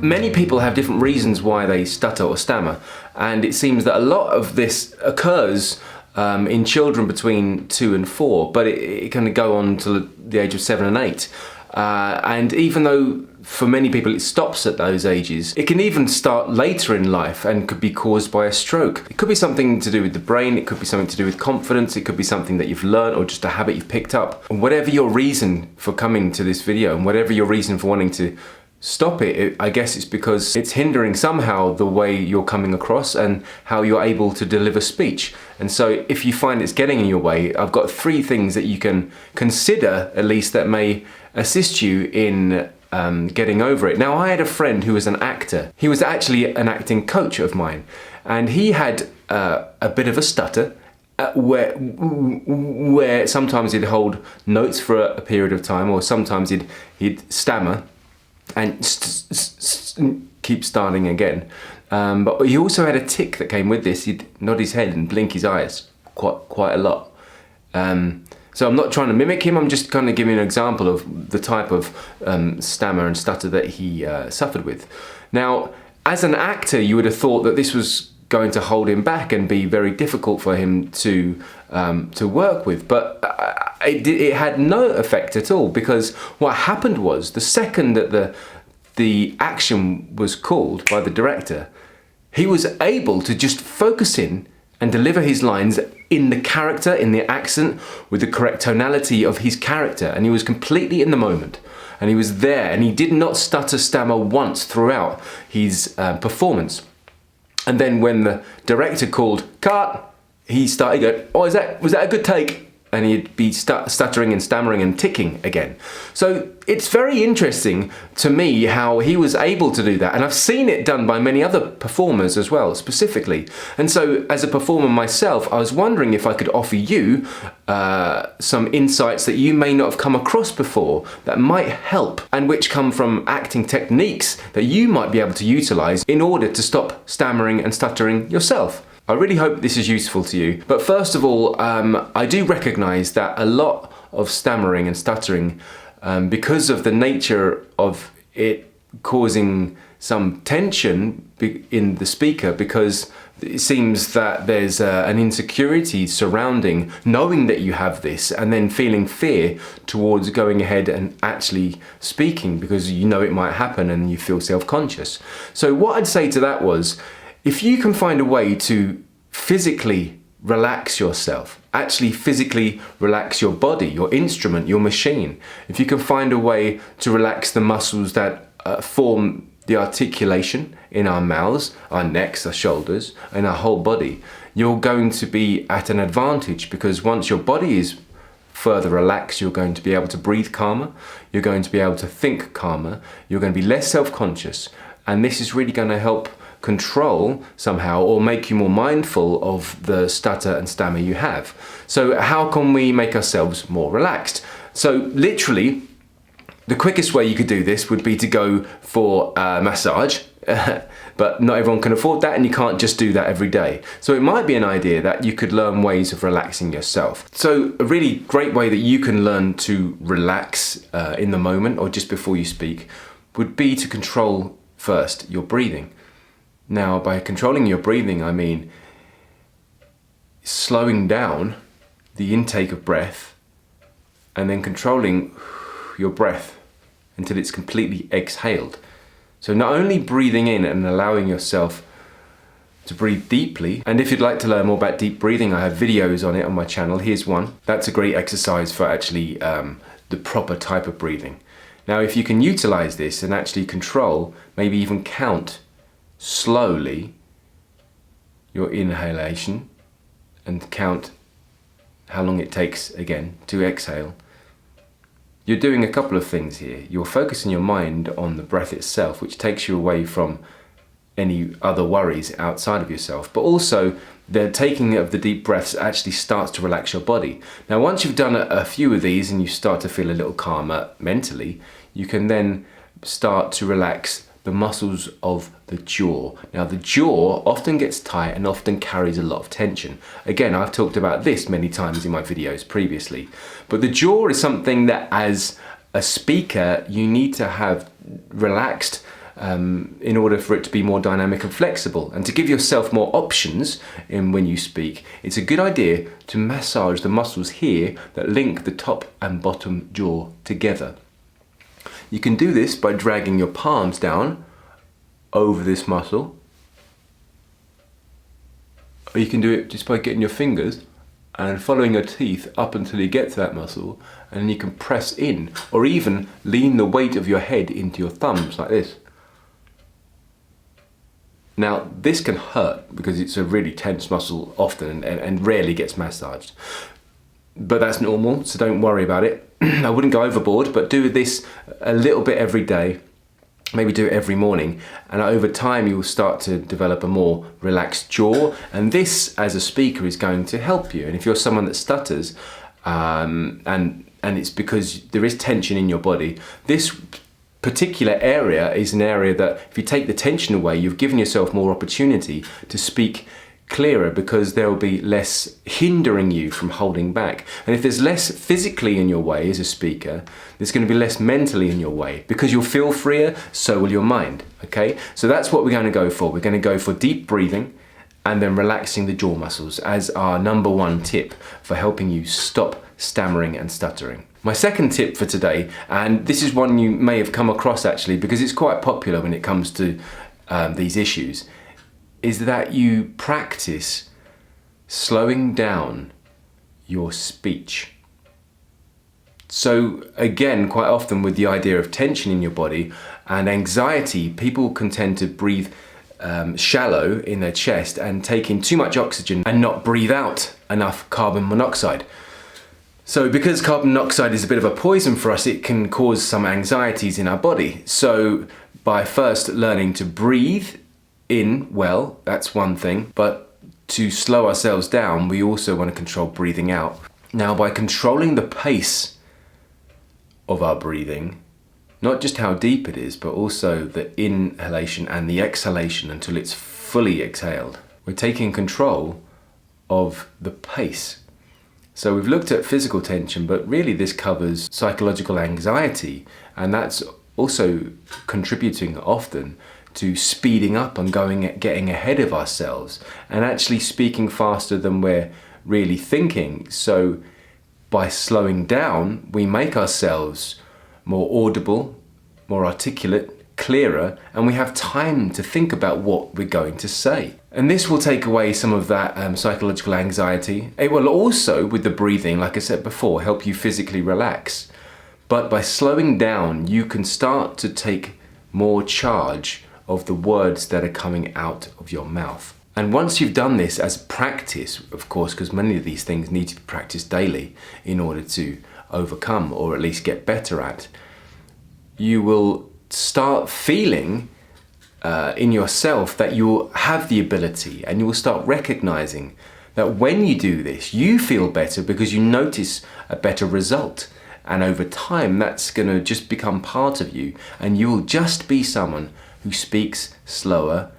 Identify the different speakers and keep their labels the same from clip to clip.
Speaker 1: Many people have different reasons why they stutter or stammer, and it seems that a lot of this occurs in children between 2 and 4, but it can go on to the age of 7 and 8. And even though for many people it stops at those ages, it can even start later in life and could be caused by a stroke. It could be something to do with the brain, it could be something to do with confidence, it could be something that you've learned or just a habit you've picked up. And whatever your reason for coming to this video and whatever your reason for wanting to stop it, I guess it's because it's hindering somehow the way you're coming across and how you're able to deliver speech. And so if you find it's getting in your way, I've got 3 things that you can consider at least that may assist you in getting over it. Now, I had a friend who was an actor. He was actually an acting coach of mine, and he had a bit of a stutter where sometimes he'd hold notes for a period of time, or sometimes he'd stammer and keep starting again. But he also had a tick that came with this. He'd nod his head and blink his eyes quite a lot. So I'm not trying to mimic him, I'm just kind of giving an example of the type of stammer and stutter that he suffered with. Now, as an actor, you would have thought that this was going to hold him back and be very difficult for him to work with, but it had no effect at all, because what happened was the second that the action was called by the director, he was able to just focus in and deliver his lines in the character, in the accent, with the correct tonality of his character, and he was completely in the moment, and he was there, and he did not stutter, stammer once throughout his performance. And then when the director called cut, he started going, oh, was that a good take? And he'd be stuttering and stammering and ticking again. So it's very interesting to me how he was able to do that. And I've seen it done by many other performers as well, specifically. And so as a performer myself, I was wondering if I could offer you some insights that you may not have come across before that might help, and which come from acting techniques that you might be able to utilize in order to stop stammering and stuttering yourself. I really hope this is useful to you. But first of all, I do recognize that a lot of stammering and stuttering, because of the nature of it causing some tension in the speaker, because it seems that there's an insecurity surrounding knowing that you have this and then feeling fear towards going ahead and actually speaking, because you know it might happen and you feel self-conscious. So what I'd say to that was, if you can find a way to physically relax yourself, actually physically relax your body, your instrument, your machine, if you can find a way to relax the muscles that form the articulation in our mouths, our necks, our shoulders, and our whole body, you're going to be at an advantage, because once your body is further relaxed, you're going to be able to breathe calmer, you're going to be able to think calmer, you're going to be less self-conscious, and this is really going to help control somehow, or make you more mindful of the stutter and stammer you have. So how can we make ourselves more relaxed? So literally, the quickest way you could do this would be to go for a massage, but not everyone can afford that, and you can't just do that every day. So it might be an idea that you could learn ways of relaxing yourself. So a really great way that you can learn to relax in the moment or just before you speak would be to control first your breathing. Now, by controlling your breathing, I mean slowing down the intake of breath and then controlling your breath until it's completely exhaled. So not only breathing in and allowing yourself to breathe deeply, and if you'd like to learn more about deep breathing, I have videos on it on my channel. Here's one. That's a great exercise for actually the proper type of breathing. Now, if you can utilize this and actually control, maybe even count slowly your inhalation and count how long it takes again to exhale, you're doing a couple of things here. You're focusing your mind on the breath itself, which takes you away from any other worries outside of yourself, but also the taking of the deep breaths actually starts to relax your body. Now, once you've done a few of these and you start to feel a little calmer mentally, you can then start to relax the muscles of the jaw. Now, the jaw often gets tight and often carries a lot of tension. Again, I've talked about this many times in my videos previously, but the jaw is something that as a speaker you need to have relaxed in order for it to be more dynamic and flexible. And to give yourself more options in when you speak, it's a good idea to massage the muscles here that link the top and bottom jaw together. You can do this by dragging your palms down over this muscle, or you can do it just by getting your fingers and following your teeth up until you get to that muscle, and then you can press in, or even lean the weight of your head into your thumbs like this. Now, this can hurt because it's a really tense muscle often and rarely gets massaged. But that's normal, so don't worry about it. I wouldn't go overboard, but do this a little bit every day. Maybe do it every morning, and over time you'll start to develop a more relaxed jaw, and this as a speaker is going to help you. And if you're someone that stutters and it's because there is tension in your body, this particular area is an area that if you take the tension away, you've given yourself more opportunity to speak clearer, because there will be less hindering you from holding back. And if there's less physically in your way as a speaker, there's going to be less mentally in your way, because you'll feel freer, so will your mind. Okay, so that's what we're going to go for. We're going to go for deep breathing and then relaxing the jaw muscles as our number one tip for helping you stop stammering and stuttering. My second tip for today, and this is one you may have come across actually because it's quite popular when it comes to these issues, is that you practice slowing down your speech. So again, quite often with the idea of tension in your body and anxiety, people can tend to breathe shallow in their chest and take in too much oxygen and not breathe out enough carbon monoxide. So because carbon monoxide is a bit of a poison for us, it can cause some anxieties in our body. So by first learning to breathe in well, that's one thing, but to slow ourselves down, we also want to control breathing out. Now, by controlling the pace of our breathing, not just how deep it is, but also the inhalation and the exhalation until it's fully exhaled, we're taking control of the pace. So we've looked at physical tension, but really this covers psychological anxiety, and that's also contributing often to speeding up and getting ahead of ourselves and actually speaking faster than we're really thinking. So by slowing down, we make ourselves more audible, more articulate, clearer, and we have time to think about what we're going to say. And this will take away some of that psychological anxiety. It will also, with the breathing, like I said before, help you physically relax. But by slowing down, you can start to take more charge of the words that are coming out of your mouth. And once you've done this as practice, of course, because many of these things need to be practiced daily in order to overcome or at least get better at, you will start feeling in yourself that you'll have the ability, and you will start recognizing that when you do this, you feel better because you notice a better result. And over time, that's going to just become part of you, and you will just be someone who speaks slower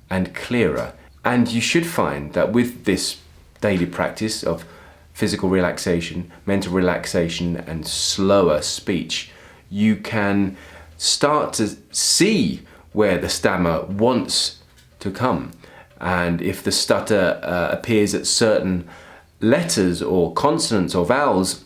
Speaker 1: and clearer. And you should find that with this daily practice of physical relaxation, mental relaxation, and slower speech, you can start to see where the stammer wants to come. And if the stutter appears at certain letters or consonants or vowels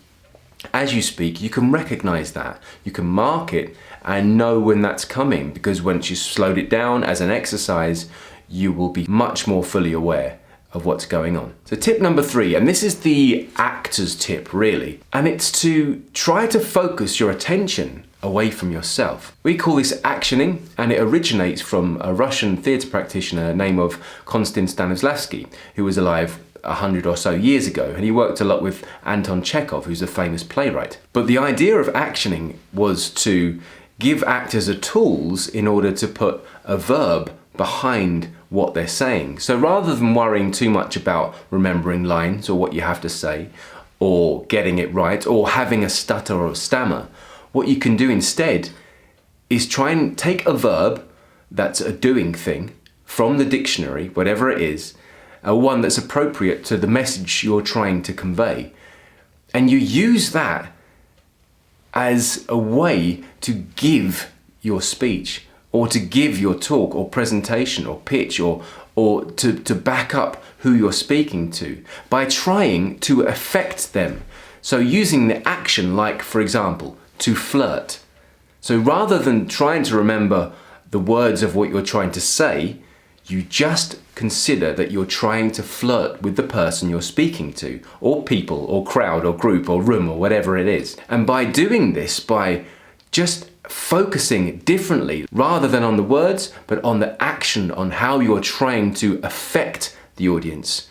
Speaker 1: as you speak, you can recognize that. You can mark it and know when that's coming, because once you slowed it down as an exercise, you will be much more fully aware of what's going on. So tip number 3, and this is the actor's tip really, and it's to try to focus your attention away from yourself. We call this actioning, and it originates from a Russian theatre practitioner named of Konstantin Stanislavski, who was alive 100 or so years ago, and he worked a lot with Anton Chekhov, who's a famous playwright. But the idea of actioning was to give actors the tools in order to put a verb behind what they're saying. So rather than worrying too much about remembering lines or what you have to say, or getting it right, or having a stutter or a stammer, what you can do instead is try and take a verb that's a doing thing from the dictionary, whatever it is, one that's appropriate to the message you're trying to convey. And you use that as a way to give your speech or to give your talk or presentation or pitch or to back up who you're speaking to by trying to affect them. So using the action, like for example, to flirt. So rather than trying to remember the words of what you're trying to say, you just consider that you're trying to flirt with the person you're speaking to, or people, or crowd, or group, or room, or whatever it is. And by doing this, by just focusing differently, rather than on the words, but on the action, on how you're trying to affect the audience,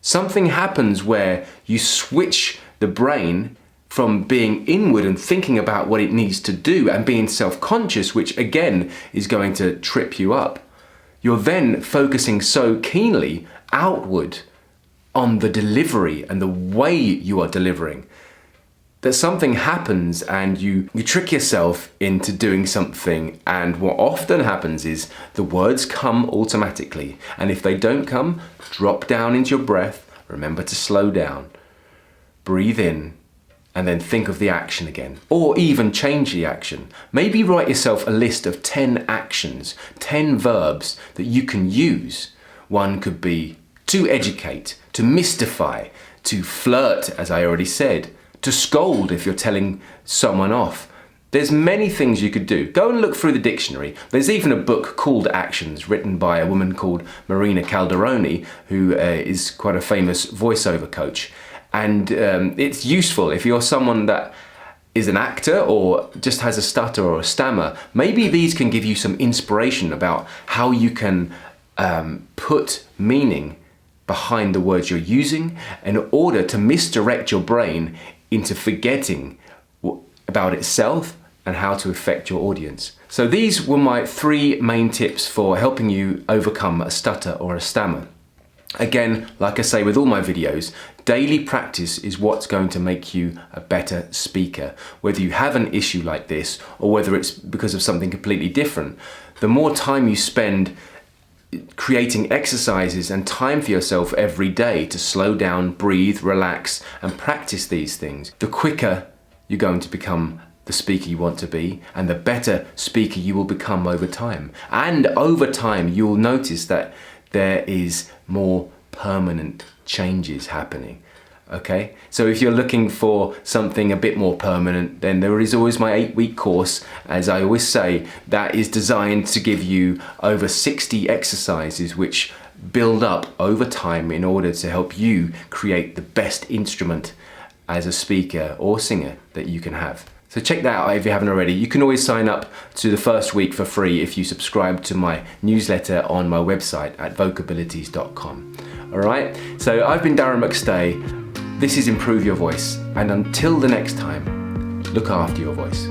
Speaker 1: something happens where you switch the brain from being inward and thinking about what it needs to do and being self-conscious, which again is going to trip you up. You're then focusing so keenly outward on the delivery and the way you are delivering that something happens and you trick yourself into doing something, and what often happens is the words come automatically, and if they don't come, drop down into your breath, remember to slow down, breathe in, and then think of the action again, or even change the action. Maybe write yourself a list of 10 actions, 10 verbs that you can use. One could be to educate, to mystify, to flirt, as I already said, to scold if you're telling someone off. There's many things you could do. Go and look through the dictionary. There's even a book called Actions, written by a woman called Marina Calderoni, who is quite a famous voiceover coach. And it's useful if you're someone that is an actor or just has a stutter or a stammer. Maybe these can give you some inspiration about how you can put meaning behind the words you're using in order to misdirect your brain into forgetting about itself and how to affect your audience. So these were my 3 main tips for helping you overcome a stutter or a stammer. Again, like I say with all my videos, daily practice is what's going to make you a better speaker. Whether you have an issue like this or whether it's because of something completely different, the more time you spend creating exercises and time for yourself every day to slow down, breathe, relax, and practice these things, the quicker you're going to become the speaker you want to be, and the better speaker you will become over time. And over time, you'll notice that there is more permanent changes happening. Okay, so if you're looking for something a bit more permanent, then there is always my 8-week course, as I always say, that is designed to give you over 60 exercises which build up over time in order to help you create the best instrument as a speaker or singer that you can have. So check that out if you haven't already. You can always sign up to the first week for free if you subscribe to my newsletter on my website at vocabilities.com. All right, so I've been Darren McStay. This is Improve Your Voice, and until the next time, look after your voice.